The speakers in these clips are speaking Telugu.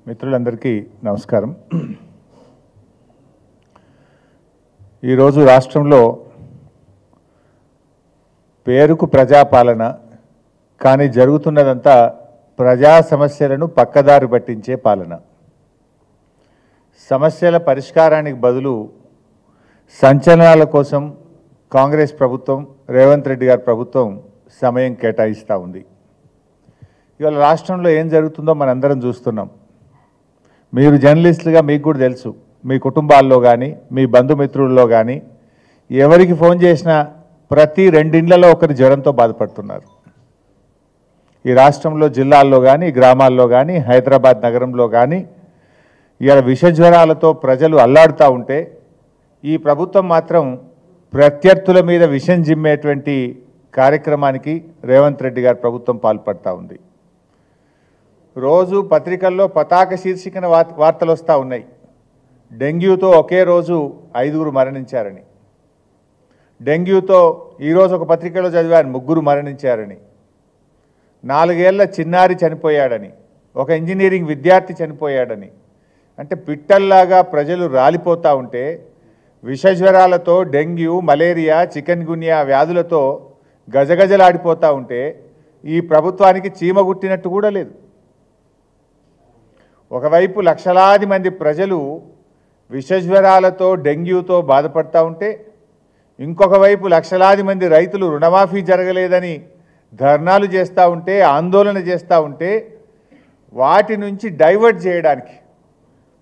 మిత్రులందరికీ నమస్కారం. ఈరోజు రాష్ట్రంలో పేరుకు ప్రజాపాలన కానీ జరుగుతున్నదంతా ప్రజా సమస్యలను పక్కదారి పట్టించే పాలన. సమస్యల పరిష్కారానికి బదులు సంచలనాల కోసం కాంగ్రెస్ ప్రభుత్వం, రేవంత్ రెడ్డి గారి ప్రభుత్వం సమయం కేటాయిస్తూ ఉంది. ఇవాళ రాష్ట్రంలో ఏం జరుగుతుందో మనందరం చూస్తున్నాం. మీరు జర్నలిస్టులుగా మీకు కూడా తెలుసు, మీ కుటుంబాల్లో కానీ మీ బంధుమిత్రుల్లో కానీ ఎవరికి ఫోన్ చేసినా ప్రతి 2 ఇళ్లలో ఒకరి జ్వరంతో బాధపడుతున్నారు. ఈ రాష్ట్రంలో జిల్లాల్లో కానీ గ్రామాల్లో కానీ హైదరాబాద్ నగరంలో కానీ ఇవాళ విష జ్వరాలతో ప్రజలు అల్లాడుతూ ఉంటే ఈ ప్రభుత్వం మాత్రం ప్రత్యర్థుల మీద విషం జిమ్మేటువంటి కార్యక్రమానికి రేవంత్ రెడ్డి గారి ప్రభుత్వం పాల్పడుతూ ఉంది. రోజు పత్రికల్లో పతాక శీర్షికన వార్తలు వస్తూ ఉన్నాయి. డెంగ్యూతో ఒకే రోజు 5 మరణించారని, డెంగ్యూతో ఈరోజు ఒక పత్రికలో చదివాను 3 మరణించారని, 4 ఏళ్ల చిన్నారి చనిపోయాడని, ఒక ఇంజనీరింగ్ విద్యార్థి చనిపోయాడని. అంటే పిట్టల్లాగా ప్రజలు రాలిపోతూ ఉంటే విషజ్వరాలతో డెంగ్యూ, మలేరియా, చికెన్ గున్యా వ్యాధులతో గజగజలాడిపోతూ ఉంటే ఈ ప్రభుత్వానికి చీమ గుట్టినట్టు కూడా లేదు. ఒకవైపు లక్షలాది మంది ప్రజలు విషజ్వరాలతో డెంగ్యూతో బాధపడుతూ ఉంటే ఇంకొక వైపు లక్షలాది మంది రైతులు రుణమాఫీ జరగలేదని ధర్నాలు చేస్తూ ఉంటే, ఆందోళన చేస్తూ ఉంటే వాటి నుంచి డైవర్ట్ చేయడానికి,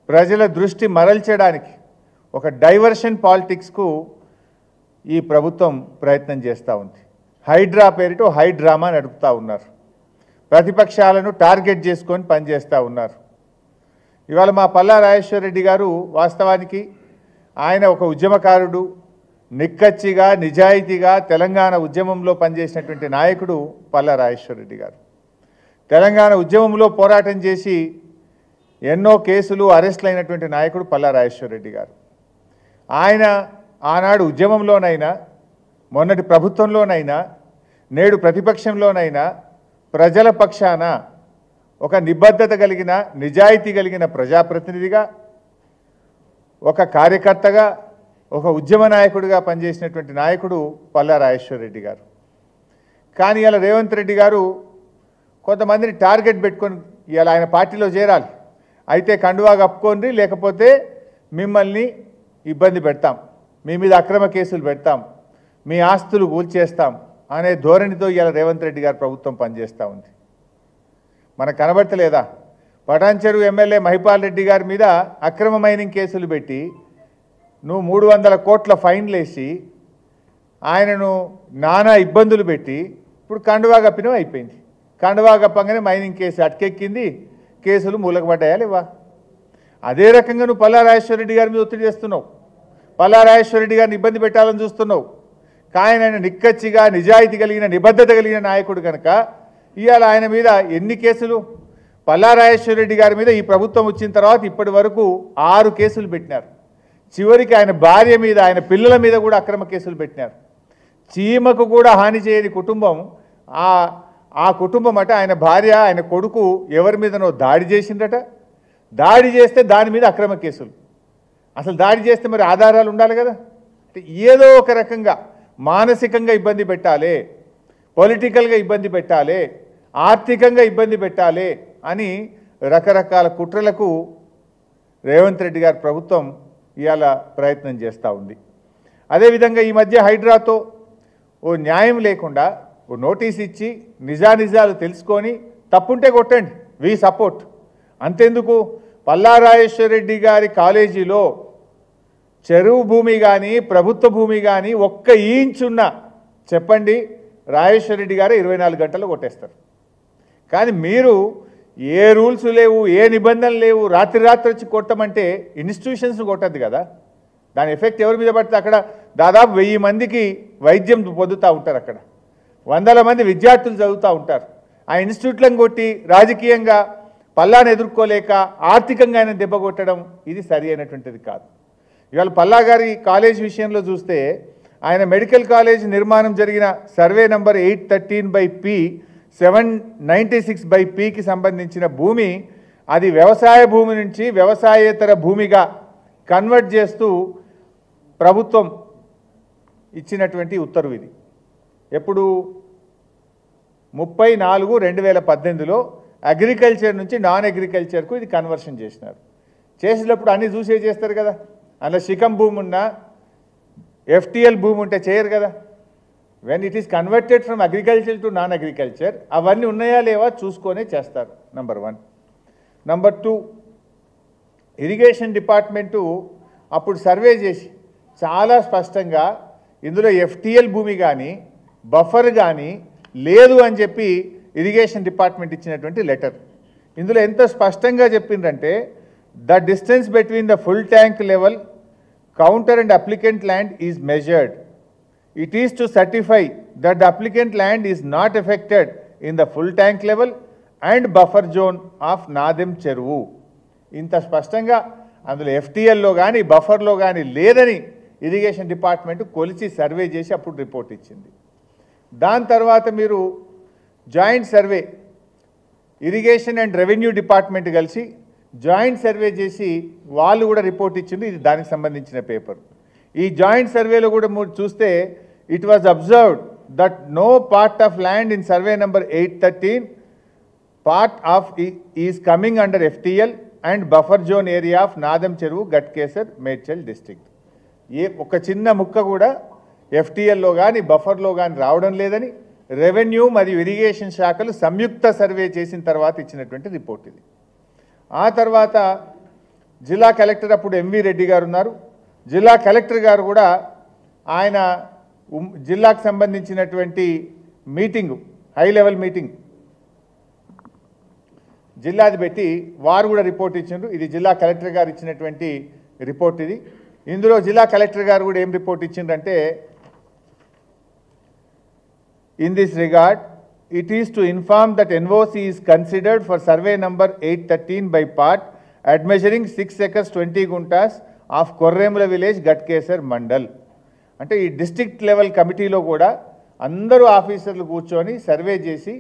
ప్రజల దృష్టి మరల్చడానికి ఒక డైవర్షన్ పాలిటిక్స్కు ఈ ప్రభుత్వం ప్రయత్నం చేస్తూ ఉంది. హైడ్రా పేరిట హైడ్రామా నడుపుతూ ఉన్నారు. ప్రతిపక్షాలను టార్గెట్ చేసుకొని పనిచేస్తూ ఉన్నారు. ఇవాళ మా పల్లా రాజేశ్వర రెడ్డి గారు వాస్తవానికి ఆయన ఒక ఉద్యమకారుడు, నిక్కచ్చిగా నిజాయితీగా తెలంగాణ ఉద్యమంలో పనిచేసినటువంటి నాయకుడు పల్లా రాజేశ్వర రెడ్డి గారు. తెలంగాణ ఉద్యమంలో పోరాటం చేసి ఎన్నో కేసులు అరెస్టులు అయినటువంటి నాయకుడు పల్లా రాజేశ్వర రెడ్డి గారు. ఆయన ఆనాడు ఉద్యమంలోనైనా, మొన్నటి ప్రభుత్వంలోనైనా, నేడు ప్రతిపక్షంలోనైనా ప్రజల పక్షాన ఒక నిబద్ధత కలిగిన, నిజాయితీ కలిగిన ప్రజాప్రతినిధిగా, ఒక కార్యకర్తగా, ఒక ఉద్యమ నాయకుడిగా పనిచేసినటువంటి నాయకుడు పల్లా రాజేశ్వర రెడ్డి గారు. కానీ ఇలా రేవంత్ రెడ్డి గారు కొంతమందిని టార్గెట్ పెట్టుకొని ఇలా ఆయన పార్టీలో చేరాలి, అయితే కండువా కప్పుకోండి, లేకపోతే మిమ్మల్ని ఇబ్బంది పెడతాం, మీ మీద అక్రమ కేసులు పెడతాం, మీ ఆస్తులు కూల్చేస్తాం అనే ధోరణితో ఇలా రేవంత్ రెడ్డి గారు ప్రభుత్వం పనిచేస్తూ ఉంది. మనకు కనబడతలేదా? పటాన్చెరు ఎమ్మెల్యే మహిపాల్ రెడ్డి గారి మీద అక్రమ మైనింగ్ కేసులు పెట్టి నువ్వు 300 కోట్ల ఫైన్లు వేసి ఆయనను నానా ఇబ్బందులు పెట్టి ఇప్పుడు కండువా కప్పినం అయిపోయింది. కండువా కప్పంగానే మైనింగ్ కేసు అటకెక్కింది, కేసులు మూలకపడ్డాయా లేవా? అదే రకంగా నువ్వు పల్లా రాజేశ్వర రెడ్డి గారి మీద ఒత్తిడి చేస్తున్నావు, పల్లా రాజేశ్వర రెడ్డి గారిని ఇబ్బంది పెట్టాలని చూస్తున్నావు. కానీ ఆయన నిక్కచ్చిగా నిజాయితీ కలిగిన, నిబద్ధత కలిగిన నాయకుడు కనుక ఇవాళ ఆయన మీద ఎన్ని కేసులు? పల్లా రాజేశ్వర రెడ్డి గారి మీద ఈ ప్రభుత్వం వచ్చిన తర్వాత ఇప్పటి వరకు 6 కేసులు పెట్టినారు. చివరికి ఆయన భార్య మీద, ఆయన పిల్లల మీద కూడా అక్రమ కేసులు పెట్టినారు. చీమకు కూడా హాని చేయని కుటుంబం, ఆ కుటుంబం అట ఆయన భార్య, ఆయన కొడుకు ఎవరి మీదనో దాడి చేసిందట. దాడి చేస్తే దాని మీద అక్రమ కేసులు. అసలు దాడి చేస్తే మరి ఆధారాలు ఉండాలి కదా. ఏదో ఒక రకంగా మానసికంగా ఇబ్బంది పెట్టాలి, పొలిటికల్గా ఇబ్బంది పెట్టాలి, ఆర్థికంగా ఇబ్బంది పెట్టాలి అని రకరకాల కుట్రలకు రేవంత్ రెడ్డి గారి ప్రభుత్వం ఇవాళ ప్రయత్నం చేస్తూ ఉంది. అదేవిధంగా ఈ మధ్య హైడ్రాతో ఓ న్యాయం లేకుండా ఓ నోటీస్ ఇచ్చి నిజానిజాలు తెలుసుకొని తప్పుంటే కొట్టండి, వి సపోర్ట్. అంతెందుకు, పల్లా రాజేశ్వర రెడ్డి గారి కాలేజీలో చెరువు భూమి కానీ ప్రభుత్వ భూమి కానీ 1 ఇంచ్ ఉన్నా చెప్పండి, రాజేశ్వర రెడ్డి గారు 24 గంటలు కొట్టేస్తారు. కానీ మీరు ఏ రూల్స్ లేవు, ఏ నిబంధనలు లేవు, రాత్రి వచ్చి కొట్టమంటే ఇన్స్టిట్యూషన్స్ని కొట్టద్దు కదా. దాని ఎఫెక్ట్ ఎవరి మీద పడుతుంది? అక్కడ దాదాపు 1000 మందికి వైద్యం పొందుతూ ఉంటారు, అక్కడ 100 మంది విద్యార్థులు చదువుతూ ఉంటారు. ఆ ఇన్స్టిట్యూట్లను కొట్టి రాజకీయంగా పల్లాను ఎదుర్కోలేక ఆర్థికంగా ఆయన దెబ్బ కొట్టడం ఇది సరి అయినటువంటిది కాదు. ఇవాళ పల్లా గారి కాలేజ్ విషయంలో చూస్తే ఆయన మెడికల్ కాలేజ్ నిర్మాణం జరిగిన సర్వే నంబర్ 813/P 796/Pకి సంబంధించిన భూమి అది వ్యవసాయ భూమి నుంచి వ్యవసాయేతర భూమిగా కన్వర్ట్ చేస్తూ ప్రభుత్వం ఇచ్చినటువంటి ఉత్తర్వు ఇది. ఎప్పుడు 30/4/2018లో అగ్రికల్చర్ నుంచి నాన్ అగ్రికల్చర్కు ఇది కన్వర్షన్ చేసినారు. చేసినప్పుడు అన్నీ చూసే చేస్తారు కదా, అందులో శిఖం భూమి ఉన్నా FTL భూమి ఉంటే చేయరు కదా. When it is converted from agriculture to non agriculture అవన్నీ ఉన్నాయా లేవా చూసుకొనే చేస్తారు. నంబర్ 1. నంబర్ 2, ఇరిగేషన్ డిపార్ట్మెంటు అప్పుడు సర్వే చేసి చాలా స్పష్టంగా ఇందులో FTL భూమి కానీ బఫర్ కానీ లేదు అని చెప్పి ఇరిగేషన్ డిపార్ట్మెంట్ ఇచ్చినటువంటి లెటర్. ఇందులో ఎంత స్పష్టంగా చెప్పిందంటే the distance between the full tank level counter and applicant land is measured. It is to certify that the applicant land is not affected in the full tank level and buffer zone of Nadem Cheruvu. ఇంత స్పష్టంగా అందులో FTLలో కానీ బఫర్లో కానీ లేదని ఇరిగేషన్ డిపార్ట్మెంట్ కొలిచి సర్వే చేసి అప్పుడు రిపోర్ట్ ఇచ్చింది. దాని తర్వాత మీరు joint survey irrigation and revenue department కలిసి జాయింట్ సర్వే చేసి వాళ్ళు కూడా రిపోర్ట్ ఇచ్చింది. ఇది దానికి సంబంధించిన పేపర్. ఈ జాయింట్ సర్వేలో కూడా చూస్తే it was observed that no part of land in survey number 813 part of is coming under FTL and buffer zone area of Nadam Cheruvu Ghatkesar Medchal district. ఒక చిన్న ముక్క కూడా FTLలో కానీ బఫర్లో కానీ రావడం లేదని రెవెన్యూ మరియు ఇరిగేషన్ శాఖలు సంయుక్త సర్వే చేసిన తర్వాత ఇచ్చినటువంటి రిపోర్ట్ ఇది. ఆ తర్వాత జిల్లా కలెక్టర్ అప్పుడు MV రెడ్డి గారు ఉన్నారు. జిల్లా కలెక్టర్ గారు కూడా ఆయన జిల్లాకు సంబంధించినటువంటి మీటింగు హై లెవెల్ మీటింగ్ జిల్లాది పెట్టి వారు కూడా రిపోర్ట్ ఇచ్చిండ్రు. ఇది జిల్లా కలెక్టర్ గారు ఇచ్చినటువంటి రిపోర్ట్ ఇది. ఇందులో జిల్లా కలెక్టర్ గారు కూడా ఏం రిపోర్ట్ ఇచ్చిండ్రంటే in this regard it is to inform that NOC is considered for survey number 813 by part at measuring 6 acres 20 guntas of Korremula village Gatkesar Mandal. అంటే ఈ డిస్ట్రిక్ట్ లెవెల్ కమిటీలో కూడా అందరూ ఆఫీసర్లు కూర్చొని సర్వే చేసి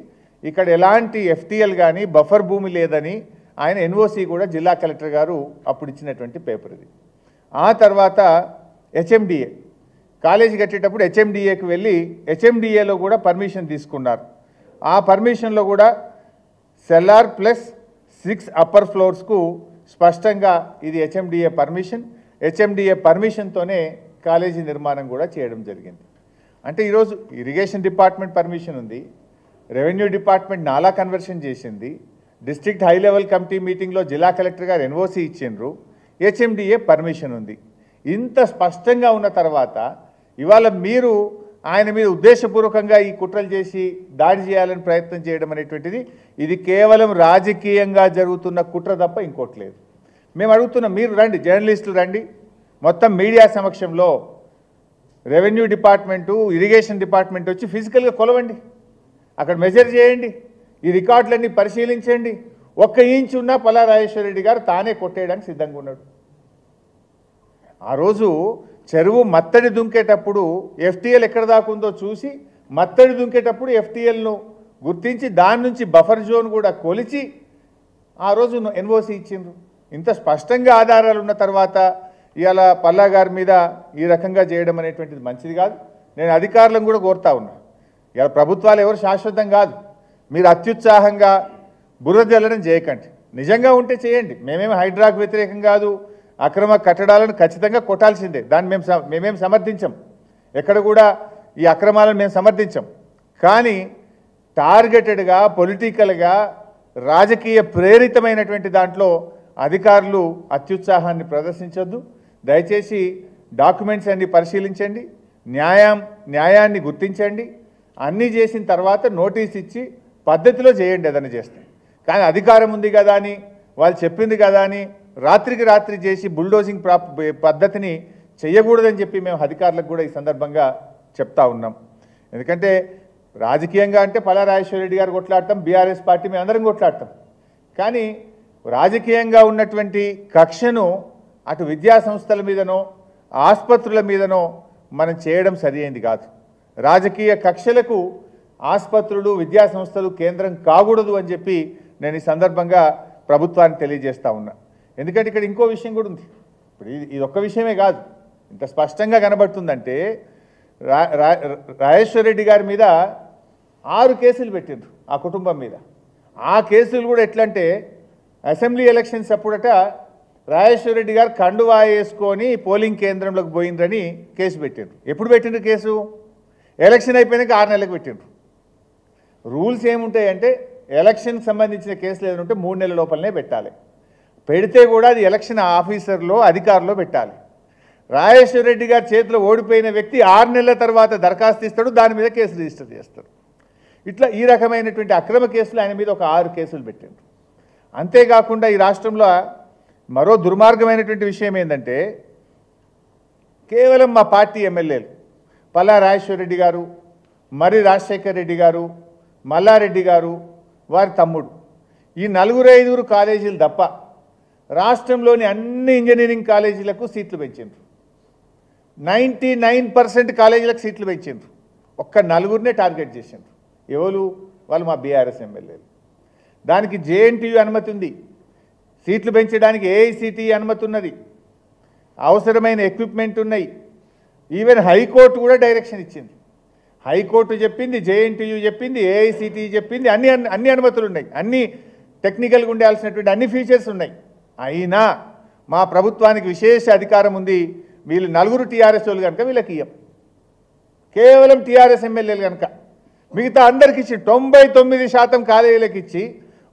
ఇక్కడ ఎలాంటి FTL కానీ బఫర్ భూమి లేదని ఆయన NOC కూడా జిల్లా కలెక్టర్ గారు అప్పుడు ఇచ్చినటువంటి పేపర్ ఇది. ఆ తర్వాత HMDA కాలేజీ కట్టేటప్పుడు HMDAకి వెళ్ళి HMDAలో కూడా పర్మిషన్ తీసుకున్నారు. ఆ పర్మిషన్లో కూడా సెల్లార్ ప్లస్ 6 అప్పర్ ఫ్లోర్స్కు స్పష్టంగా ఇది HMDA పర్మిషన్. HMDA పర్మిషన్తోనే కాలేజీ నిర్మాణం కూడా చేయడం జరిగింది. అంటే ఈరోజు ఇరిగేషన్ డిపార్ట్మెంట్ పర్మిషన్ ఉంది, రెవెన్యూ డిపార్ట్మెంట్ నాలా కన్వర్షన్ చేసింది, డిస్ట్రిక్ట్ హై లెవెల్ కమిటీ మీటింగ్లో జిల్లా కలెక్టర్ గారు NOC ఇచ్చిండ్రు, HMDA పర్మిషన్ ఉంది. ఇంత స్పష్టంగా ఉన్న తర్వాత ఇవాళ మీరు ఆయన మీద ఉద్దేశపూర్వకంగా ఈ కుట్రలు చేసి దాడి చేయాలని ప్రయత్నం చేయడం అనేటువంటిది ఇది కేవలం రాజకీయంగా జరుగుతున్న కుట్ర తప్ప ఇంకోటి లేదు. మేము అడుగుతున్నాం, మీరు రండి, జర్నలిస్టులు రండి, మొత్తం మీడియా సమక్షంలో రెవెన్యూ డిపార్ట్మెంటు ఇరిగేషన్ డిపార్ట్మెంట్ వచ్చి ఫిజికల్గా కొలవండి, అక్కడ మెజర్ చేయండి, ఈ రికార్డులన్నీ పరిశీలించండి. 1 ఇంచ్ ఉన్నా పల్లా రాజేశ్వర రెడ్డి గారు తానే కొట్టేయడానికి సిద్ధంగా ఉన్నాడు. ఆ రోజు చెరువు మత్తడి దుంకేటప్పుడు FTL ఎక్కడ దాకుందో చూసి మత్తడి దుంకేటప్పుడు FTLను గుర్తించి దాని నుంచి బఫర్ జోన్ కూడా కొలిచి ఆ రోజు NOC ఇచ్చిండ్రు. ఇంత స్పష్టంగా ఆధారాలు ఉన్న తర్వాత ఇవాళ పల్లా గారి మీద ఈ రకంగా చేయడం అనేటువంటిది మంచిది కాదు. నేను అధికారులను కూడా కోరుతా ఉన్నా, ఇవాళ ప్రభుత్వాలు ఎవరు శాశ్వతం కాదు, మీరు అత్యుత్సాహంగా బురద జల్లడం చేయకండి, నిజంగా ఉంటే చేయండి. మేమేమి హైడ్రాకు వ్యతిరేకం కాదు, అక్రమ కట్టడాలను ఖచ్చితంగా కొట్టాల్సిందే, దాన్ని మేమేం సమర్థించం, ఎక్కడ కూడా ఈ అక్రమాలను మేము సమర్థించం. కానీ టార్గెటెడ్గా పొలిటికల్గా రాజకీయ ప్రేరితమైనటువంటి దాంట్లో అధికారులు అత్యుత్సాహాన్ని ప్రదర్శించొద్దు. దయచేసి డాక్యుమెంట్స్ అన్ని పరిశీలించండి, న్యాయాన్ని గుర్తించండి, అన్నీ చేసిన తర్వాత నోటీస్ ఇచ్చి పద్ధతిలో చేయండి ఏదైనా చేస్తే. కానీ అధికారం ఉంది కదా అని వాళ్ళు చెప్పింది కదా అని రాత్రికి రాత్రి చేసి బుల్డోజింగ్ పద్ధతిని చేయకూడదని చెప్పి మేము అధికారులకు కూడా ఈ సందర్భంగా చెప్తా ఉన్నాం. ఎందుకంటే రాజకీయంగా అంటే పల్లా రాజేశ్వర రెడ్డి గారు కొట్లాడతాం, బీఆర్ఎస్ పార్టీ మేము అందరం కొట్లాడతాం. కానీ రాజకీయంగా ఉన్నటువంటి కక్షను అటు విద్యా సంస్థల మీదనో ఆసుపత్రుల మీదనో మనం చేయడం సరియైంది కాదు. రాజకీయ కక్షలకు ఆసుపత్రులు విద్యా సంస్థలు కేంద్రం కాకూడదు అని చెప్పి నేను ఈ సందర్భంగా ప్రభుత్వానికి తెలియజేస్తా ఉన్నా. ఎందుకంటే ఇక్కడ ఇంకో విషయం కూడా ఉంది. ఇప్పుడు ఇది ఒక్క విషయమే కాదు, ఇంత స్పష్టంగా కనబడుతుందంటే రాజేశ్వర్ రెడ్డి గారి మీద 6 కేసులు పెట్టిండ్రు ఆ కుటుంబం మీద. ఆ కేసులు కూడా ఎట్లంటే అసెంబ్లీ ఎలక్షన్స్ అప్పుడట రాజేశ్వర్ రెడ్డి గారు కండువా వేసుకొని పోలింగ్ కేంద్రంలోకి పోయిండ్రని కేసు పెట్టిండ్రు. ఎప్పుడు పెట్టిండ్రు కేసు? ఎలక్షన్ అయిపోయినాక 6 నెలలకు పెట్టిండ్రు. రూల్స్ ఏముంటాయంటే ఎలక్షన్కి సంబంధించిన కేసులు ఏదైనా ఉంటే 3 నెలల లోపలనే పెట్టాలి. పెడితే కూడా అది ఎలక్షన్ ఆఫీసర్లో అధికారులో పెట్టాలి. రాజేశ్వర్ రెడ్డి గారి చేతిలో ఓడిపోయిన వ్యక్తి 6 నెలల తర్వాత దరఖాస్తు ఇస్తాడు, దాని మీద కేసు రిజిస్టర్ చేస్తాడు. ఇట్లా ఈ రకమైనటువంటి అక్రమ కేసులు ఆయన మీద ఒక 6 కేసులు పెట్టిండ్రు. అంతేకాకుండా ఈ రాష్ట్రంలో మరో దుర్మార్గమైనటువంటి విషయం ఏంటంటే కేవలం మా పార్టీ ఎమ్మెల్యేలు పల్లా రాజేశ్వర్ రెడ్డి గారు, మరి రాజశేఖర్ రెడ్డి గారు, మల్లారెడ్డి గారు, వారి తమ్ముడు, ఈ 4-5 కాలేజీలు తప్ప రాష్ట్రంలోని అన్ని ఇంజనీరింగ్ కాలేజీలకు సీట్లు పెంచిండ్రు. 99% కాలేజీలకు సీట్లు పెంచిండ్రు. ఒక్క 4నే టార్గెట్ చేసిండ్రు. ఎవరు? వాళ్ళు మా బీఆర్ఎస్ ఎమ్మెల్యేలు. దానికి జేఎన్టీయూ అనుమతి ఉంది, సీట్లు పెంచడానికి ఏఐసిటి అనుమతి ఉన్నది, అవసరమైన ఎక్విప్మెంట్ ఉన్నాయి. ఈవెన్ హైకోర్టు కూడా డైరెక్షన్ ఇచ్చింది. హైకోర్టు చెప్పింది, జేఎన్టీయూ చెప్పింది, ఏఐసిటి చెప్పింది, అన్ని అనుమతులు ఉన్నాయి, అన్ని టెక్నికల్గా ఉండాల్సినటువంటి అన్ని ఫీచర్స్ ఉన్నాయి. అయినా మా ప్రభుత్వానికి విశేష అధికారం ఉంది. వీళ్ళు 4 టీఆర్ఎస్ వాళ్ళు కనుక వీళ్ళకి ఇయ్యం, కేవలం టీఆర్ఎస్ ఎమ్మెల్యేలు కనుక మిగతా అందరికి ఇచ్చి 99% కాలేజీలకు ఇచ్చి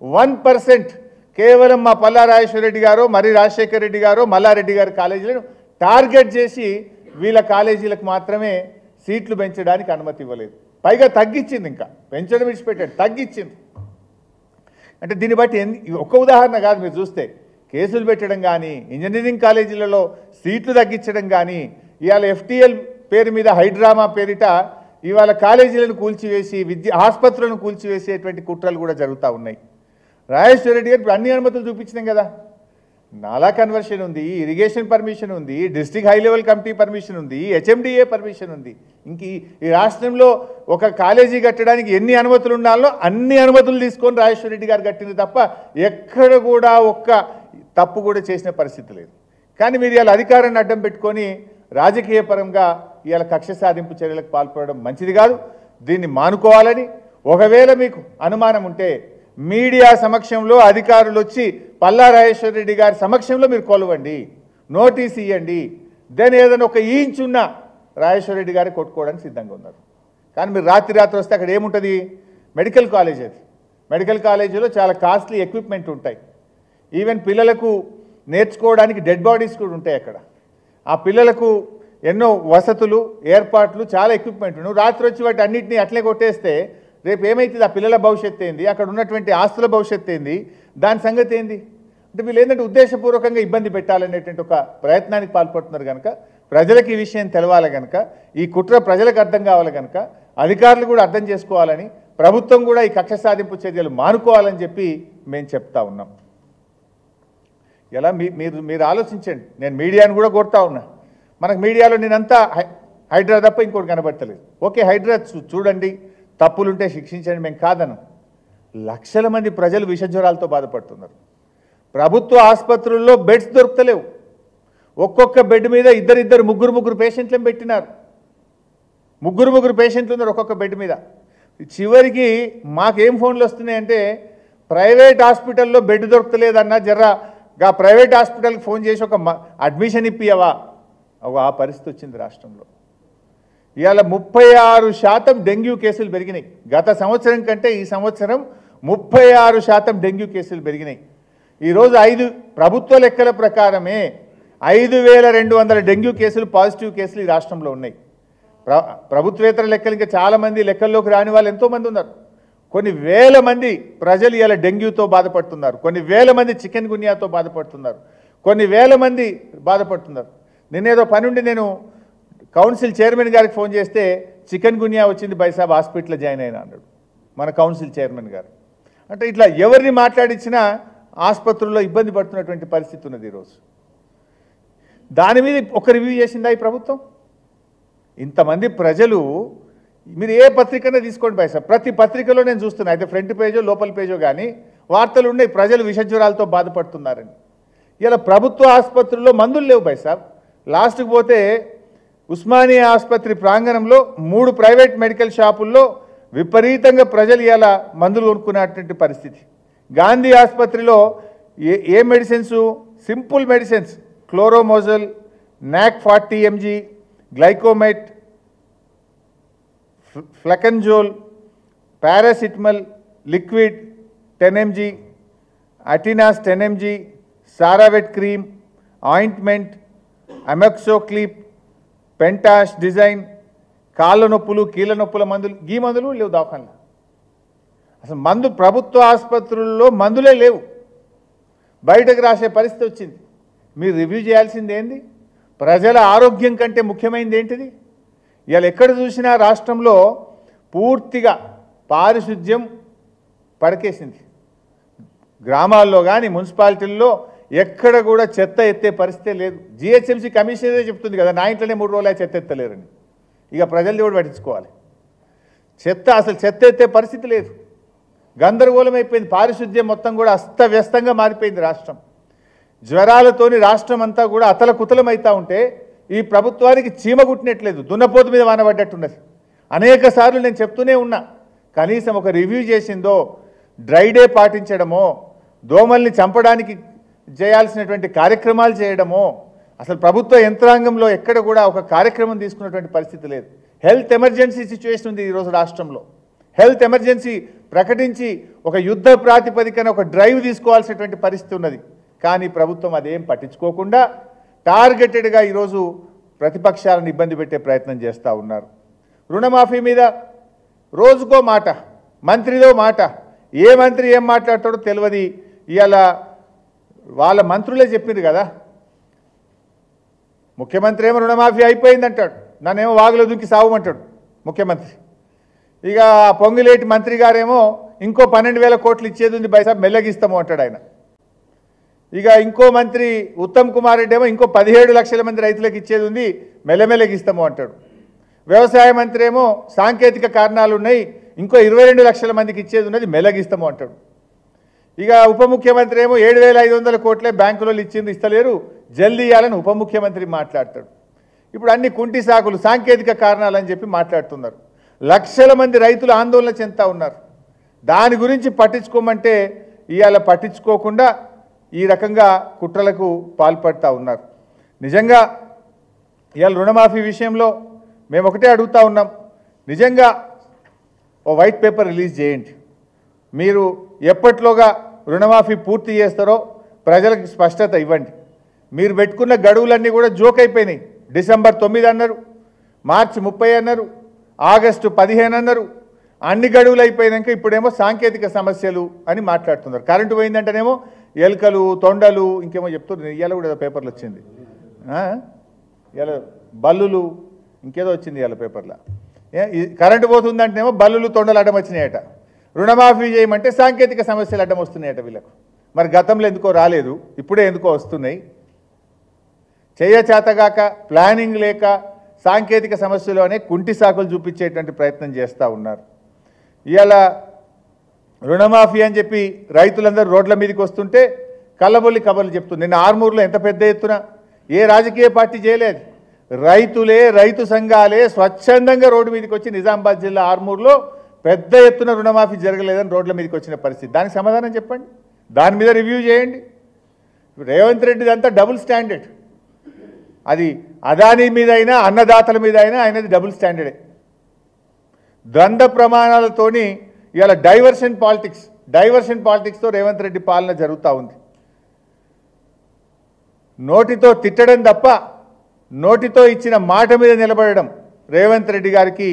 1% కేవలం మా పల్లా రాజేశ్వర రెడ్డి గారు, మరి రాజశేఖర్ రెడ్డి గారు, మల్లారెడ్డి గారి కాలేజీలను టార్గెట్ చేసి వీళ్ళ కాలేజీలకు మాత్రమే సీట్లు పెంచడానికి అనుమతి ఇవ్వలేదు. పైగా తగ్గించింది, ఇంకా పెంచడం విడిచిపెట్టాడు, తగ్గించింది. అంటే దీన్ని బట్టి ఒక్క ఉదాహరణ కాదు, మీరు చూస్తే కేసులు పెట్టడం కానీ, ఇంజనీరింగ్ కాలేజీలలో సీట్లు తగ్గించడం కానీ, ఇవాళ FTL పేరు మీద హైడ్రామా పేరిట ఇవాళ కాలేజీలను కూల్చివేసి ఆసుపత్రులను కూల్చివేసేటువంటి కుట్రలు కూడా జరుగుతూ ఉన్నాయి. రాజేశ్వర రెడ్డి గారు అన్ని అనుమతులు చూపించినాం కదా. నాలా కన్వర్షన్ ఉంది, ఇరిగేషన్ పర్మిషన్ ఉంది, district high level committee permission ఉంది, HMDA పర్మిషన్ ఉంది. ఇంక ఈ రాష్ట్రంలో ఒక కాలేజీ కట్టడానికి ఎన్ని అనుమతులు ఉండాలో అన్ని అనుమతులు తీసుకొని రాజేశ్వర రెడ్డి గారు కట్టింది తప్ప ఎక్కడ కూడా ఒక్క తప్పు కూడా చేసిన పరిస్థితి లేదు. కానీ మీరు ఇవాళ అధికారాన్ని అడ్డం పెట్టుకొని రాజకీయ పరంగా ఇవాళ కక్ష సాధింపు చర్యలకు పాల్పడడం మంచిది కాదు. దీన్ని మానుకోవాలని, ఒకవేళ మీకు అనుమానం ఉంటే మీడియా సమక్షంలో అధికారులు వచ్చి పల్లా రాజేశ్వర రెడ్డి గారి సమక్షంలో మీరు కొలవండి, నోటీస్ ఇవ్వండి. దెన్ ఏదైనా ఒక ఇంచున్న రాజేశ్వర రెడ్డి గారి కొట్టుకోవడానికి సిద్ధంగా ఉన్నారు. కానీ మీరు రాత్రి వస్తే అక్కడ ఏముంటుంది? Medical college. అది మెడికల్ కాలేజీలో చాలా కాస్ట్లీ ఎక్విప్మెంట్ ఉంటాయి. ఈవెన్ పిల్లలకు నేర్చుకోవడానికి డెడ్ బాడీస్ కూడా ఉంటాయి అక్కడ. ఆ పిల్లలకు ఎన్నో వసతులు, ఏర్పాట్లు, చాలా ఎక్విప్మెంట్. నువ్వు రాత్రి వచ్చి వాటి అన్నింటినీ అట్లే కొట్టేస్తే రేపు ఏమైతుంది? ఆ పిల్లల భవిష్యత్తు ఏంది? అక్కడ ఉన్నటువంటి ఆస్తుల భవిష్యత్తు ఏంది? దాని సంగతి ఏంది? అంటే వీళ్ళు ఏంటంటే ఉద్దేశపూర్వకంగా ఇబ్బంది పెట్టాలనేటువంటి ఒక ప్రయత్నానికి పాల్పడుతున్నారు కనుక ప్రజలకు ఈ విషయం తెలవాలి కనుక, ఈ కుట్ర ప్రజలకు అర్థం కావాలి కనుక అధికారులు కూడా అర్థం చేసుకోవాలని, ప్రభుత్వం కూడా ఈ కక్ష సాధింపు చర్యలు మానుకోవాలని చెప్పి మేము చెప్తా ఉన్నాం. ఎలా మీరు ఆలోచించండి. నేను మీడియాను కూడా కోరుతా ఉన్నా. మనకు మీడియాలో నేనంతా హైడ్రా తప్ప ఇంకోటి కనబడతలేదు. ఓకే, హైడ్రా చూడండి, తప్పులుంటే శిక్షించండి, మేము కాదను. లక్షల మంది ప్రజలు విషజ్వరాలతో బాధపడుతున్నారు. ప్రభుత్వ ఆసుపత్రుల్లో బెడ్స్ దొరుకుతలేవు. ఒక్కొక్క బెడ్ మీద ఇద్దరు ముగ్గురు పేషెంట్లను పెట్టినారు. ముగ్గురు పేషెంట్లు ఉన్నారు ఒక్కొక్క బెడ్ మీద. చివరికి మాకేం ఫోన్లు వస్తున్నాయంటే ప్రైవేట్ హాస్పిటల్లో బెడ్ దొరకలేదన్నా జర్రాగా ప్రైవేట్ హాస్పిటల్కి ఫోన్ చేసి ఒక అడ్మిషన్ ఇప్పియవా? ఆ పరిస్థితి వచ్చింది రాష్ట్రంలో. ఇవాళ 36% డెంగ్యూ కేసులు పెరిగినాయి. గత సంవత్సరం కంటే ఈ సంవత్సరం 36% డెంగ్యూ కేసులు పెరిగినాయి. ఈరోజు ప్రభుత్వ లెక్కల ప్రకారమే 5200 డెంగ్యూ కేసులు, పాజిటివ్ కేసులు ఈ రాష్ట్రంలో ఉన్నాయి. ప్రభుత్వేతర లెక్కలు ఇంకా చాలామంది లెక్కల్లోకి రాని వాళ్ళు ఎంతోమంది ఉన్నారు. కొన్ని వేల మంది ప్రజలు ఇలా డెంగ్యూతో బాధపడుతున్నారు. కొన్ని వేల మంది చికెన్ గున్యాతో బాధపడుతున్నారు. కొన్ని వేల మంది బాధపడుతున్నారు. నిన్నేదో పనుండి నేను కౌన్సిల్ చైర్మన్ గారికి ఫోన్ చేస్తే చికెన్ గున్యా వచ్చింది బైసాబ్, హాస్పిటల్లో జాయిన్ అయినా అన్నాడు మన కౌన్సిల్ చైర్మన్ గారు. అంటే ఇట్లా ఎవరిని మాట్లాడించినా ఆసుపత్రుల్లో ఇబ్బంది పడుతున్నటువంటి పరిస్థితి ఉన్నది ఈరోజు. దాని మీద ఒక రివ్యూ చేసిందా ఈ ప్రభుత్వం? ఇంతమంది ప్రజలు, మీరు ఏ పత్రికనే తీసుకోండి బైసాబ్, ప్రతి పత్రికలో నేను చూస్తున్నా, అయితే ఫ్రంట్ పేజో లోపల పేజో కానీ వార్తలు ఉన్నాయి ప్రజలు విషజ్వరాలతో బాధపడుతున్నారని. ఇలా ప్రభుత్వ ఆసుపత్రుల్లో మందులు లేవు బై సాబ్. లాస్ట్కి పోతే ఉస్మానియా ఆసుపత్రి ప్రాంగణంలో 3 ప్రైవేట్ మెడికల్ షాపుల్లో విపరీతంగా ప్రజలు ఇలా మందులు కొనుక్కునేటువంటి పరిస్థితి. గాంధీ ఆసుపత్రిలో ఏ మెడిసిన్స్, సింపుల్ మెడిసిన్స్, క్లోరోమోజల్, నాక్ 40 mg, glycomet, fluconazole, paracetamol liquid 10 mg, అటినాస్ 10 mg, సారావెట్ క్రీమ్, ఆయింట్మెంట్, అమెక్సోక్లిప్, పెంటాష్ డిజైన్, కాళ్ళ నొప్పులు కీళ్ళ నొప్పుల మందులు, ఈ మందులు లేవు దవాఖానలో. అసలు మందు ప్రభుత్వ ఆసుపత్రుల్లో మందులే లేవు. బయటకు రాసే పరిస్థితి వచ్చింది. మీరు రివ్యూ చేయాల్సింది ఏంది? ప్రజల ఆరోగ్యం కంటే ముఖ్యమైనది ఏంటిది? ఇవాళ ఎక్కడ చూసినా రాష్ట్రంలో పూర్తిగా పారిశుద్ధ్యం పడకేసింది. గ్రామాల్లో కానీ మున్సిపాలిటీల్లో ఎక్కడ కూడా చెత్త ఎత్తే పరిస్థితే లేదు. జిహెచ్ఎంసీ కమిషనరే చెప్తుంది కదా, నా ఇంట్లోనే 3 రోజులు చెత్త ఎత్తలేరని. ఇక ప్రజలు కూడా పట్టించుకోవాలి. అసలు చెత్త ఎత్తే పరిస్థితి లేదు. గందరగోళం అయిపోయింది. పారిశుద్ధ్యం మొత్తం కూడా అస్తవ్యస్తంగా మారిపోయింది రాష్ట్రం. జ్వరాలతోని రాష్ట్రం అంతా కూడా అతలకుతలం అవుతూ ఉంటే ఈ ప్రభుత్వానికి చీమ కుట్టినట్లేదు, దున్నపోతు మీద వానబడ్డట్టున్నది. అనేక సార్లు నేను చెప్తూనే ఉన్నా, కనీసం ఒక రివ్యూ చేసిందో, డ్రై డే పాటించడమో, దోమల్ని చంపడానికి చేయాల్సినటువంటి కార్యక్రమాలు చేయడమో, అసలు ప్రభుత్వ యంత్రాంగంలో ఎక్కడ కూడా ఒక కార్యక్రమం తీసుకున్నటువంటి పరిస్థితి లేదు. హెల్త్ ఎమర్జెన్సీ సిచ్యువేషన్ ఉంది ఈరోజు రాష్ట్రంలో. హెల్త్ ఎమర్జెన్సీ ప్రకటించి ఒక యుద్ధ ప్రాతిపదికన ఒక డ్రైవ్ తీసుకోవాల్సినటువంటి పరిస్థితి ఉన్నది. కానీ ప్రభుత్వం అదేం పట్టించుకోకుండా టార్గెటెడ్గా ఈరోజు ప్రతిపక్షాలను ఇబ్బంది పెట్టే ప్రయత్నం చేస్తూ ఉన్నారు. రుణమాఫీ మీద రోజుకో మాట, మంత్రిలో మాట, ఏ మంత్రి ఏం మాట్లాడతాడో తెలియదు. ఇవాళ వాళ్ళ మంత్రులే చెప్పింది కదా, ముఖ్యమంత్రి ఏమో రుణమాఫీ అయిపోయిందంటాడు, నన్నేమో వాగులో దుంకి సాగుమంటాడు ముఖ్యమంత్రి. ఇక పొంగులేటి మంత్రి గారేమో ఇంకో 12,000 కోట్లు ఇచ్చేది ఉంది బైసాబ్, మెల్లగిస్తాము అంటాడు ఆయన. ఇక ఇంకో మంత్రి ఉత్తమ్ కుమార్ రెడ్డి ఏమో ఇంకో 17 లక్షల మంది రైతులకు ఇచ్చేది ఉంది, మెల్లమెల్లగిస్తాము అంటాడు. వ్యవసాయ మంత్రి ఏమో సాంకేతిక కారణాలు ఉన్నాయి, ఇంకో 22 లక్షల మందికి ఇచ్చేది ఉన్నది, మెల్లగిస్తాము అంటాడు. ఇక ఉప ముఖ్యమంత్రి ఏమో 7,500 కోట్లే బ్యాంకులో ఇచ్చింది, ఇస్తలేరు, జల్దీ ఇవ్వాలని ఉప ముఖ్యమంత్రి మాట్లాడతాడు. ఇప్పుడు అన్ని కుంటి సాకులు, సాంకేతిక కారణాలని చెప్పి మాట్లాడుతున్నారు. లక్షల మంది రైతులు ఆందోళన చెందుతూ ఉన్నారు. దాని గురించి పట్టించుకోమంటే ఇవాళ పట్టించుకోకుండా ఈ రకంగా కుట్రలకు పాల్పడుతూ ఉన్నారు. నిజంగా ఇవాళ రుణమాఫీ విషయంలో మేము ఒకటే అడుగుతూ ఉన్నాం, నిజంగా ఓ వైట్ పేపర్ రిలీజ్ చేయండి. మీరు ఎప్పట్లోగా రుణమాఫీ పూర్తి చేస్తారో ప్రజలకు స్పష్టత ఇవ్వండి. మీరు పెట్టుకున్న గడువులన్నీ కూడా జోక్ అయిపోయినాయి. డిసెంబర్ 9 అన్నారు, మార్చి 30 అన్నారు, ఆగస్టు 15 అన్నారు. అన్ని గడువులు అయిపోయినాక ఇప్పుడేమో సాంకేతిక సమస్యలు అని మాట్లాడుతున్నారు. కరెంటు పోయిందంటేనేమో ఎలుకలు, తొండలు, ఇంకేమో చెప్తున్నారు. ఇవాళ కూడా పేపర్లు వచ్చింది, ఇవాళ బల్లులు, ఇంకేదో వచ్చింది ఇవాళ పేపర్లో. కరెంటు పోతుందంటేనేమో బల్లులు, తొండలు అడ్డం వచ్చినాయట. రుణమాఫీ చేయమంటే సాంకేతిక సమస్యలు అడ్డం వస్తున్నాయట వీళ్ళకు. మరి గతంలో ఎందుకో రాలేదు, ఇప్పుడే ఎందుకో వస్తున్నాయి. చేయచేతగాక, ప్లానింగ్ లేక, సాంకేతిక సమస్యలు అనే కుంటి సాకులు చూపించేటువంటి ప్రయత్నం చేస్తూ ఉన్నారు. ఇవాళ రుణమాఫీ అని చెప్పి రైతులందరూ రోడ్ల మీదకి వస్తుంటే కళ్ళబొల్లి కబర్లు చెప్తుంది. నిన్న ఆర్మూర్లో ఎంత పెద్ద ఎత్తున ఏ రాజకీయ పార్టీ చేయలేదు, రైతులే, రైతు సంఘాలే స్వచ్ఛందంగా రోడ్డు మీదకి వచ్చి నిజామాబాద్ జిల్లా ఆర్మూర్లో పెద్ద ఎత్తున రుణమాఫీ జరగలేదని రోడ్ల మీదకి వచ్చిన పరిస్థితి. దానికి సమాధానం చెప్పండి, దాని మీద రివ్యూ చేయండి. రేవంత్ రెడ్డిది అంతా డబుల్ స్టాండర్డ్. అది అదానీ మీద అయినా, అన్నదాతల మీద అయినా ఆయనది డబుల్ స్టాండర్డే. ద్వంద్వ ప్రమాణాలతోని ఇవాళ డైవర్షన్ పాలిటిక్స్తో రేవంత్ రెడ్డి పాలన జరుగుతూ ఉంది. నోటితో తిట్టడం తప్ప నోటితో ఇచ్చిన మాట మీద నిలబడడం రేవంత్ రెడ్డి గారికి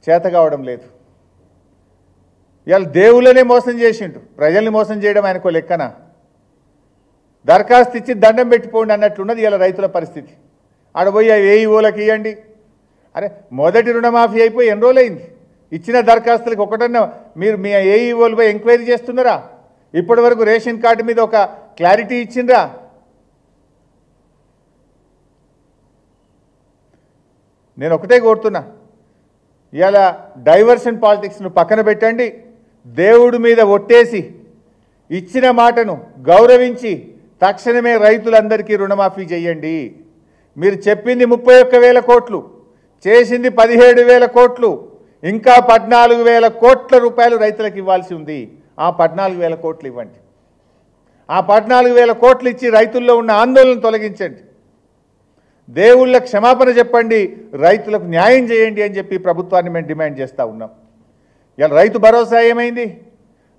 చేత కావడం లేదు. ఇవాళ దేవుళ్ళనే మోసం చేసిండు, ప్రజల్ని మోసం చేయడం ఆయనకో లెక్కన. దరఖాస్తు ఇచ్చి దండం పెట్టిపోండి అన్నట్లున్నది ఇవాళ రైతుల పరిస్థితి. ఆడపోయి ఏఈఓలకు ఇవ్వండి. అరే మొదటి రుణమాఫీ అయిపోయి ఎన్ని రోజులైంది? ఇచ్చిన దరఖాస్తులకు ఒకటన్నా మీరు మీ ఏఈఓలపై ఎంక్వైరీ చేస్తున్నారా? ఇప్పటి వరకు రేషన్ కార్డు మీద ఒక క్లారిటీ ఇచ్చిండ్రా? నేను ఒకటే కోరుతున్నా, ఇవాళ డైవర్షన్ పాలిటిక్స్ను పక్కన పెట్టండి. దేవుడి మీద ఒట్టేసి ఇచ్చిన మాటను గౌరవించి తక్షణమే రైతులందరికీ రుణమాఫీ చేయండి. మీరు చెప్పింది 31,000 కోట్లు, చేసింది 17,000 కోట్లు, ఇంకా 14,000 కోట్ల రూపాయలు రైతులకు ఇవ్వాల్సి ఉంది. ఆ 14,000 కోట్లు ఇవ్వండి. ఆ 14,000 కోట్లు ఇచ్చి రైతుల్లో ఉన్న ఆందోళన తొలగించండి. దేవుళ్ళ క్షమాపణ చెప్పండి, రైతులకు న్యాయం చేయండి అని చెప్పి ప్రభుత్వాన్ని మేము డిమాండ్ చేస్తూ ఉన్నాం. ఇలా రైతు భరోసా ఏమైంది?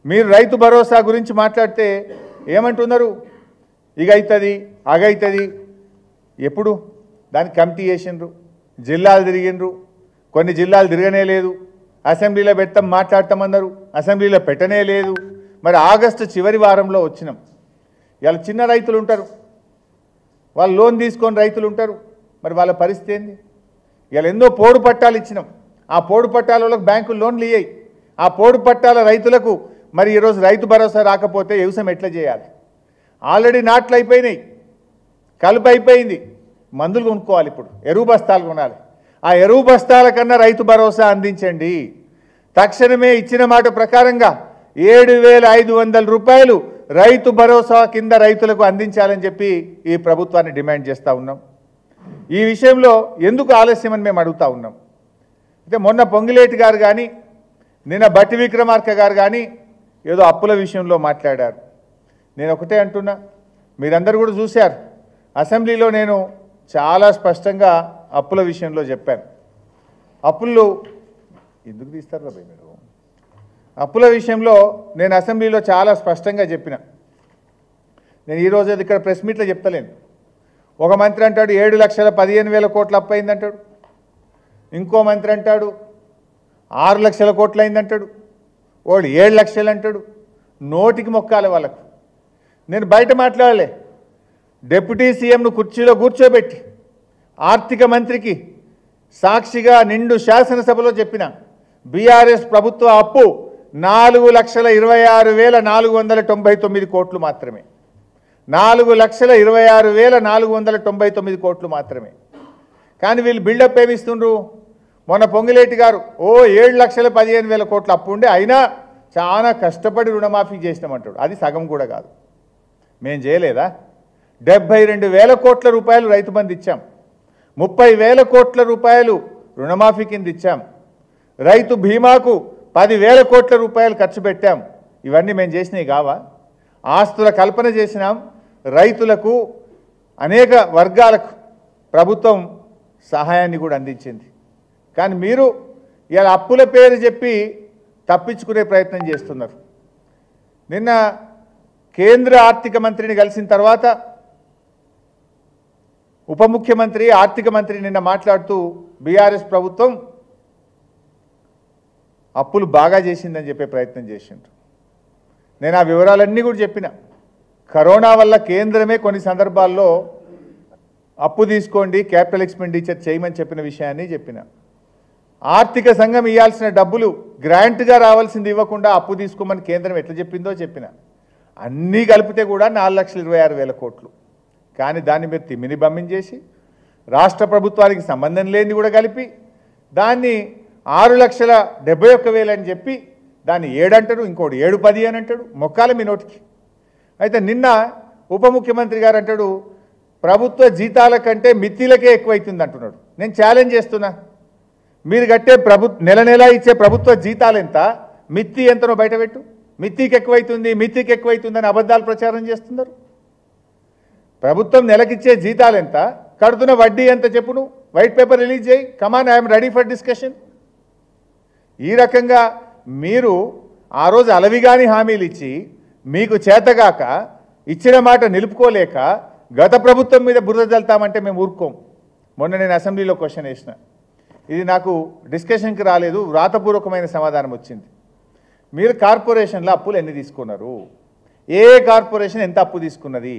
మీరు రైతు భరోసా గురించి మాట్లాడితే ఏమంటున్నారు? ఇక అవుతుంది, అగవుతుంది. ఎప్పుడు దానికి కమిటీ చేసిండ్రు, జిల్లాలు తిరిగిండ్రు, కొన్ని జిల్లాలు తిరగనే లేదు. అసెంబ్లీలో పెడతాం మాట్లాడతామన్నారు, అసెంబ్లీలో పెట్టనే లేదు. మరి ఆగస్టు చివరి వారంలో వచ్చినాం. ఇలా చిన్న రైతులు ఉంటారు, వాళ్ళు లోన్ తీసుకొని రైతులు ఉంటారు. మరి వాళ్ళ పరిస్థితి ఏంది? ఇలా ఎన్నో పోడు పట్టాలు ఇచ్చినాం. ఆ పోడు పట్టాల వాళ్ళకి బ్యాంకులు లోన్లు ఇయ్యాయి. ఆ పోడు పట్టాల రైతులకు మరి ఈరోజు రైతు భరోసా రాకపోతే వ్యవసాయం ఎట్లా చేయాలి? ఆల్రెడీ నాట్లు అయిపోయినాయి, కలుపు అయిపోయింది, మందులు కొనుక్కోవాలి. ఇప్పుడు ఎరువు బస్తాలు కొనాలి. ఆ ఎరువు బస్తాల కన్నా రైతు భరోసా అందించండి. తక్షణమే ఇచ్చిన మాట ప్రకారంగా 7,500 రూపాయలు రైతు భరోసా కింద రైతులకు అందించాలని చెప్పి ఈ ప్రభుత్వాన్ని డిమాండ్ చేస్తూ ఉన్నాం. ఈ విషయంలో ఎందుకు ఆలస్యమని మేము అడుగుతూ ఉన్నాం. అయితే మొన్న పొంగిలేటి గారు కానీ నిన్న బట్టి విక్రమార్క గారు కానీ ఏదో అప్పుల విషయంలో మాట్లాడారు. నేను ఒకటే అంటున్నా, మీరందరూ కూడా చూశారు, అసెంబ్లీలో నేను చాలా స్పష్టంగా అప్పుల విషయంలో చెప్పాను. అప్పులు ఎందుకు తీస్తారు రా మీరు? అప్పుల విషయంలో నేను అసెంబ్లీలో చాలా స్పష్టంగా చెప్పిన. నేను ఈరోజు ఇక్కడ ప్రెస్ మీట్లో చెప్తలేను. ఒక మంత్రి అంటాడు 7,15,000 కోట్ల అప్పు అయిందంటాడు, ఇంకో మంత్రి అంటాడు 6 లక్షల కోట్లు అయిందంటాడు, వాడు 7 లక్షలు అంటాడు. నోటికి మొక్కాలి వాళ్ళకు. నేను బయట మాట్లాడలే, డిప్యూటీ సీఎంను కుర్చీలో కూర్చోబెట్టి ఆర్థిక మంత్రికి సాక్షిగా నిండు శాసనసభలో చెప్పిన బీఆర్ఎస్ ప్రభుత్వ అప్పు 4,26,499 కోట్లు మాత్రమే. 4,26,499 కోట్లు మాత్రమే. కానీ వీళ్ళు బిల్డప్ ఏమిస్తుండ్రు? మొన్న పొంగిలేటి గారు 7,15,000 కోట్ల అప్పు ఉండే అయినా చాలా కష్టపడి రుణమాఫీ చేసినామంటాడు. అది సగం కూడా కాదు. మేము చేయలేదా? 72,000 కోట్ల రూపాయలు రైతు బంధు ఇచ్చాం, 30,000 కోట్ల రూపాయలు రుణమాఫీ కింద ఇచ్చాం, రైతు బీమాకు 10,000 కోట్ల రూపాయలు ఖర్చు పెట్టాం. ఇవన్నీ మేము చేసినవి కావా? ఆస్తుల కల్పన చేసినాం. రైతులకు అనేక వర్గాలకు ప్రభుత్వం సహాయాన్ని కూడా అందించింది. కానీ మీరు ఇలా అప్పుల పేరు చెప్పి తప్పించుకునే ప్రయత్నం చేస్తున్నారు. నిన్న కేంద్ర ఆర్థిక మంత్రిని కలిసిన తర్వాత ఉప ముఖ్యమంత్రి ఆర్థిక మంత్రి నిన్న మాట్లాడుతూ బీఆర్ఎస్ ప్రభుత్వం అప్పులు బాగా చేసిందని చెప్పే ప్రయత్నం చేసిండ్రు. నేను ఆ వివరాలన్నీ కూడా చెప్పిన. కరోనా వల్ల కేంద్రమే కొన్ని సందర్భాల్లో అప్పు తీసుకోండి, క్యాపిటల్ ఎక్స్పెండిచర్ చేయమని చెప్పిన విషయాన్ని చెప్పిన. ఆర్థిక సంఘం ఇవ్వాల్సిన డబ్బులు గ్రాంట్గా రావాల్సింది ఇవ్వకుండా అప్పు తీసుకోమని కేంద్రం ఎట్లా చెప్పిందో చెప్పిన. అన్నీ కలిపితే కూడా 4,26,000 కోట్లు. కానీ దాన్ని మీరు తిమ్మిని బమ్మించేసి రాష్ట్ర ప్రభుత్వానికి సంబంధం లేనిది కూడా కలిపి దాన్ని 6,71,000 అని చెప్పి దాన్ని 7 అంటాడు, ఇంకోటి 7-10 అని అంటాడు. మొక్కాల మీ నోటికి. అయితే నిన్న ఉప ముఖ్యమంత్రి గారు అంటాడు ప్రభుత్వ జీతాల కంటే మిత్తిలకే ఎక్కువైతుంది అంటున్నాడు. నేను ఛాలెంజ్ చేస్తున్నా, మీరు కట్టే నెల నెల ఇచ్చే ప్రభుత్వ జీతాలు ఎంత, మిత్తి ఎంతనో బయటపెట్టు. మిత్తికి ఎక్కువైతుంది, మిత్తికి ఎక్కువైతుందని అబద్ధాలు ప్రచారం చేస్తున్నారు. ప్రభుత్వం నెలకిచ్చే జీతాలు ఎంత, కడుతున్న వడ్డీ ఎంత చెప్పు. నువ్వు వైట్ పేపర్ రిలీజ్ చేయి. కమాన్, ఐఎమ్ రెడీ ఫర్ డిస్కషన్. ఈ రకంగా మీరు ఆ రోజు అలవిగాని హామీలు ఇచ్చి మీకు చేతగాక ఇచ్చిన మాట నిలుపుకోలేక గత ప్రభుత్వం మీద బురద జల్తామంటే మేము ఊరుకోం. మొన్న నేను అసెంబ్లీలో క్వశ్చన్ వేసిన, ఇది నాకు డిస్కషన్కి రాలేదు, వ్రాతపూర్వకమైన సమాధానం వచ్చింది. మీరు కార్పొరేషన్లో అప్పులు ఎన్ని తీసుకున్నారు, ఏ కార్పొరేషన్ ఎంత అప్పు తీసుకున్నది?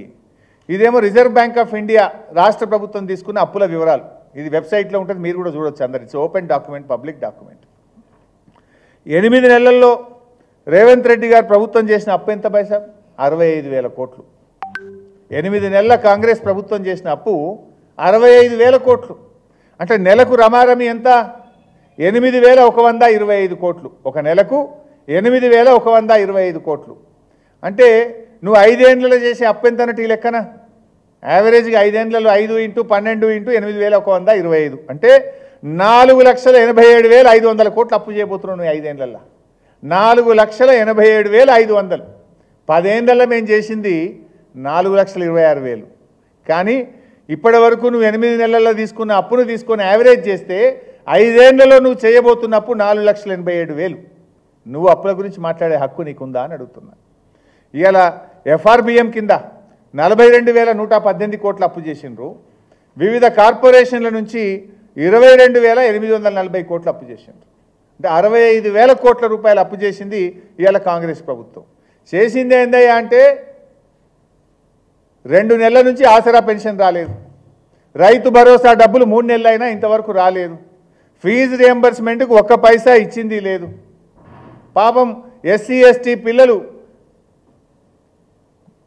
ఇదేమో రిజర్వ్ బ్యాంక్ ఆఫ్ ఇండియా రాష్ట్ర ప్రభుత్వం తీసుకున్న అప్పుల వివరాలు. ఇది వెబ్సైట్లో ఉంటుంది, మీరు కూడా చూడొచ్చు. అందరు it's open document, public document. 8 నెలల్లో రేవంత్ రెడ్డి గారు ప్రభుత్వం చేసిన అప్పు ఎంత పైసా? 65,000 కోట్లు. 8 నెలల కాంగ్రెస్ ప్రభుత్వం చేసిన అప్పు 65,000 కోట్లు. అంటే నెలకు రమారమి ఎంత? 8,125 కోట్లు. ఒక నెలకు 8,125 కోట్లు. అంటే నువ్వు 5 ఏళ్లలో చేసే అప్పు ఎంతనట్టు ఈ లెక్కన యావరేజ్గా 5 ఏళ్లలో 5 × 12 × 8,100 25 అంటే 4,87,500 కోట్లు అప్పు చేయబోతున్నావు నువ్వు 5 ఏళ్లలో 4,87,500 10 ఏళ్లలో మేము చేసింది 4,26,000 కానీ ఇప్పటి వరకు నువ్వు 8 నెలల్లో తీసుకున్న అప్పును తీసుకొని యావరేజ్ చేస్తే 5 ఏళ్లలో నువ్వు చేయబోతున్న అప్పు 4,87,000 నువ్వు అప్పుల గురించి మాట్లాడే హక్కు నీకుందా అని అడుగుతున్నా ఇవాళ ఎఫ్ఆర్బిఎం కింద 42,118 కోట్ల అప్పు చేసిండ్రు వివిధ కార్పొరేషన్ల నుంచి 22,840 కోట్ల అప్పు చేసిండ్రు అంటే 65,000 కోట్ల రూపాయలు అప్పు చేసింది ఇవాళ కాంగ్రెస్ ప్రభుత్వం చేసింది ఏందయ్యా అంటే 2 నెలల నుంచి ఆసరా పెన్షన్ రాలేదు రైతు భరోసా డబ్బులు 3 నెలలైనా ఇంతవరకు రాలేదు ఫీజు రియంబర్స్మెంట్కు 1 పైసా ఇచ్చింది లేదు పాపం ఎస్సీ ఎస్టీ పిల్లలు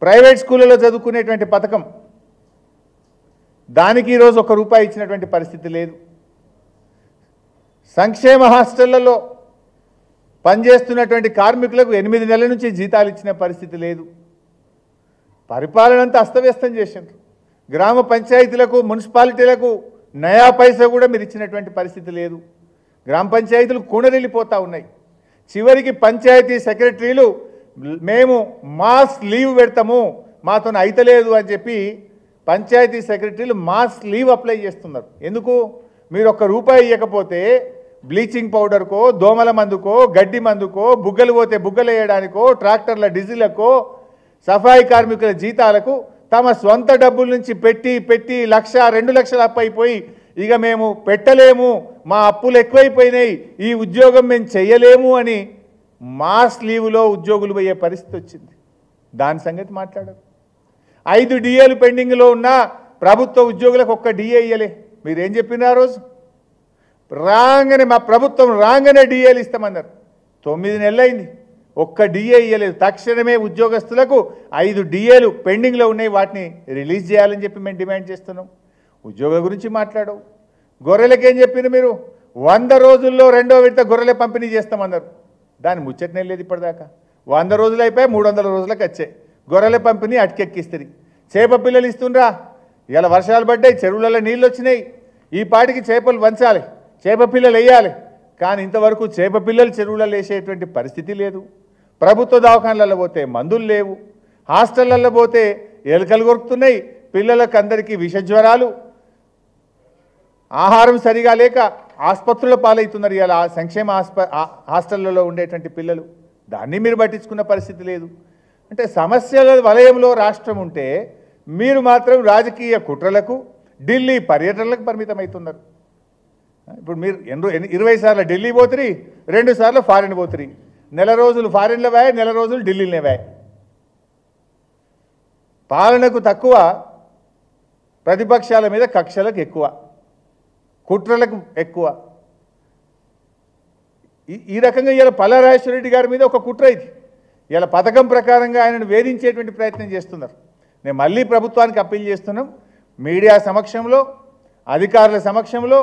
ప్రైవేట్ స్కూళ్ళలో చదువుకునేటువంటి పథకం దానికి ఈరోజు 1 రూపాయి ఇచ్చినటువంటి పరిస్థితి లేదు సంక్షేమ హాస్టళ్లలో పనిచేస్తున్నటువంటి కార్మికులకు 8 నెలల నుంచి జీతాలు ఇచ్చిన పరిస్థితి లేదు పరిపాలన అంతా అస్తవ్యస్తం చేసిండ్రు గ్రామ పంచాయతీలకు మున్సిపాలిటీలకు నయా పైసా కూడా మీరు ఇచ్చినటువంటి పరిస్థితి లేదు గ్రామ పంచాయతీలు కూనరిల్లిపోతూ ఉన్నాయి చివరికి పంచాయతీ సెక్రటరీలు మేము మాస్ లీవ్ పెడతాము మాతో అయితలేదు అని చెప్పి పంచాయతీ సెక్రటరీలు మాస్ లీవ్ అప్లై చేస్తున్నారు ఎందుకు మీరు 1 రూపాయి ఇవ్వకపోతే బ్లీచింగ్ పౌడర్కో దోమల మందుకో గడ్డి మందుకో బుగ్గలు పోతే బుగ్గలు వేయడానికో ట్రాక్టర్ల డీజిల్కో సఫాయి కార్మికుల జీతాలకు తమ సొంత డబ్బుల నుంచి పెట్టి 1,00,000 2 లక్షలు అప్పు అయిపోయి ఇక మేము పెట్టలేము మా అప్పులు ఎక్కువైపోయినాయి ఈ ఉద్యోగం మేము చేయలేము అని మాస్ లీవ్లో ఉద్యోగులు పోయే పరిస్థితి వచ్చింది దాని సంగతి మాట్లాడరు 5 డిఏలు పెండింగ్లో ఉన్న ప్రభుత్వ ఉద్యోగులకు 1 డిఏ ఇయ్యలే మీరేం చెప్పిన ఆ రోజు రాగానే మా ప్రభుత్వం రాగానే డిఏలు ఇస్తామన్నారు 9 నెలలైంది 1 డిఏ ఇయ్యలేదు తక్షణమే ఉద్యోగస్తులకు 5 డిఏలు పెండింగ్లో ఉన్నాయి వాటిని రిలీజ్ చేయాలని చెప్పి మేము డిమాండ్ చేస్తున్నాం ఉద్యోగుల గురించి మాట్లాడవు గొర్రెలకేం చెప్పిన మీరు 100 రోజుల్లో 2వ విడత గొర్రెల పంపిణీ చేస్తామన్నారు దాని ముచ్చటనే లేదు ఇప్పటిదాకా 100 రోజులు అయిపోయి 300 రోజులకు వచ్చాయి గొర్రెల పంపిణీ అటకెక్కిస్తుంది చేప పిల్లలు ఇస్తుండ్రా ఇలా వర్షాలు పడ్డాయి చెరువులలో నీళ్ళు వచ్చినాయి ఈ పాటికి చేపలు వంచాలి చేప పిల్లలు వేయాలి కానీ ఇంతవరకు చేప పిల్లలు చెరువులలో వేసేటువంటి పరిస్థితి లేదు ప్రభుత్వ దవాఖానలలో పోతే మందులు లేవు హాస్టళ్లలో పోతే ఎలుకలు కొరుకుతున్నాయి పిల్లలకు అందరికీ విషజ్వరాలు ఆహారం సరిగా లేక ఆసుపత్రుల పాలవుతున్నారు ఇలా సంక్షేమ హాస్టళ్లలో ఉండేటువంటి పిల్లలు దాన్ని మీరు పట్టించుకున్న పరిస్థితి లేదు అంటే సమస్యల వలయంలో రాష్ట్రం ఉంటే మీరు మాత్రం రాజకీయ కుట్రలకు ఢిల్లీ పర్యటనలకు పరిమితమవుతున్నారు ఇప్పుడు మీరు 20 సార్లు ఢిల్లీ పోతురి 2 సార్లు ఫారిన్ పోతురి నెల రోజులు ఫారిన్లో వాయ్ నెల రోజులు ఢిల్లీలోనే వాయ్ పాలనకు తక్కువ ప్రతిపక్షాల మీద కక్షలకు ఎక్కువ కుట్రలకు ఎక్కువ ఈ రకంగా ఇలా పల్లారాజేశ్వర రెడ్డి గారి మీద ఒక కుట్ర ఇది ఇలా పథకం ప్రకారంగా ఆయనను వేధించేటువంటి ప్రయత్నం చేస్తున్నారు నేను మళ్ళీ ప్రభుత్వానికి అప్పీల్ చేస్తున్నాం మీడియా సమక్షంలో అధికారుల సమక్షంలో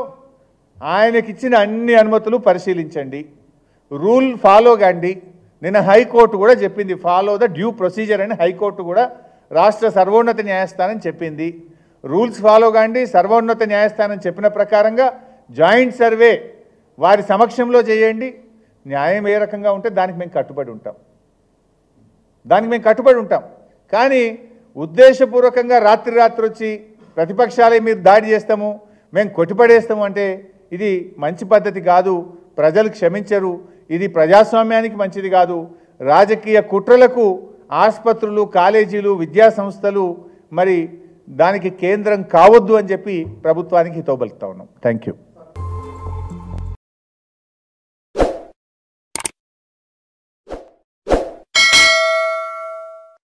ఆయనకిచ్చిన అన్ని అనుమతులు పరిశీలించండి రూల్ ఫాలో కండి నిన్న హైకోర్టు కూడా చెప్పింది ఫాలో ద డ్యూ ప్రొసీజర్ అని హైకోర్టు కూడా రాష్ట్ర సర్వోన్నత న్యాయస్థానం చెప్పింది రూల్స్ ఫాలో కండి సర్వోన్నత న్యాయస్థానం చెప్పిన ప్రకారంగా జాయింట్ సర్వే వారి సమక్షంలో చేయండి న్యాయం ఏ రకంగా ఉంటే దానికి మేము కట్టుబడి ఉంటాం కానీ ఉద్దేశపూర్వకంగా రాత్రి వచ్చి ప్రతిపక్షాలే మీరు దాడి చేస్తాము మేము కొట్టిపడేస్తాము అంటే ఇది మంచి పద్ధతి కాదు ప్రజలు క్షమించరు ఇది ప్రజాస్వామ్యానికి మంచిది కాదు రాజకీయ కుట్రలకు ఆసుపత్రులు కాలేజీలు విద్యా సంస్థలు మరి దానికి కేంద్రం కావద్దు అని చెప్పి ప్రభుత్వానికి హితవు పలుకుతా ఉన్నాం థ్యాంక్ యూ